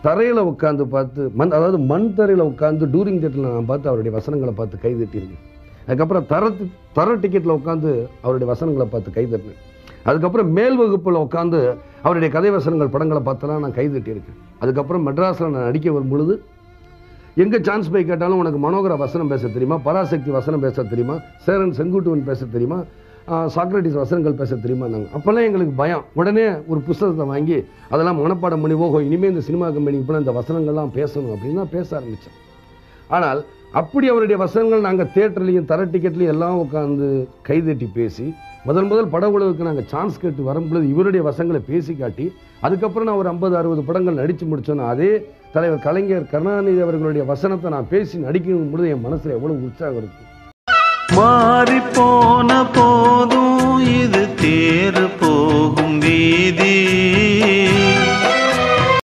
தரையில் உட்காந்து பார்த்து அதாவது மண் தரையில் உட்காந்து டூரிங் தியேட்டரில் நான் பார்த்து அவருடைய வசனங்களை பார்த்து கைதட்டியிருக்கேன். அதுக்கப்புறம் தர டிக்கெட்டில் உட்காந்து அவருடைய வசனங்களை பார்த்து கைதட்டினேன். அதுக்கப்புறம் மேல் வகுப்பில் உட்காந்து அவருடைய கதை வசனங்கள் படங்களை பார்த்தெல்லாம் நான் கைதட்டியிருக்கேன். அதுக்கப்புறம் மெட்ராஸில் நான் நடிக்க வரும் பொழுது எங்கே சான்ஸ் போய் கேட்டாலும் உனக்கு மனோகர வசனம் பேச தெரியுமா, பராசக்தி வசனம் பேச தெரியுமா, சேரன் செங்குட்டுவன் பேச தெரியுமா, சாக்ரட்டிஸ் வசனங்கள் பேச தெரியுமா நாங்கள். அப்போல்லாம் எங்களுக்கு பயம். உடனே ஒரு புஸ்தகத்தை வாங்கி அதெல்லாம் மனப்பாடம் பண்ணி ஓஹோ இனிமேல் இந்த சினிமா கம்பெனிக்கு போனால் இந்த வசனங்கள்லாம் பேசணும் அப்படின்னு தான் பேச ஆரம்பித்தேன். ஆனால் அப்படி அவருடைய வசனங்கள் நாங்கள் தியேட்டர்லையும் தர டிக்கெட்லையும் எல்லாம் உட்காந்து கைதட்டி பேசி முதல் பட உலகுக்கு நாங்கள் சான்ஸ் கேட்டு வரும்பொழுது இவருடைய வசனங்களை பேசி காட்டி அதுக்கப்புறம் நான் ஒரு 50-60 படங்கள் நடித்து முடித்தோன்னா அதே தலைவர் கலைஞர் கருணாநிதி அவர்களுடைய வசனத்தை நான் பேசி நடிக்கும் பொழுது என் மனசில் எவ்வளோ உற்சாகம் இருக்குது. மாறி போன போதும் இது தேர் போகும் வீதி.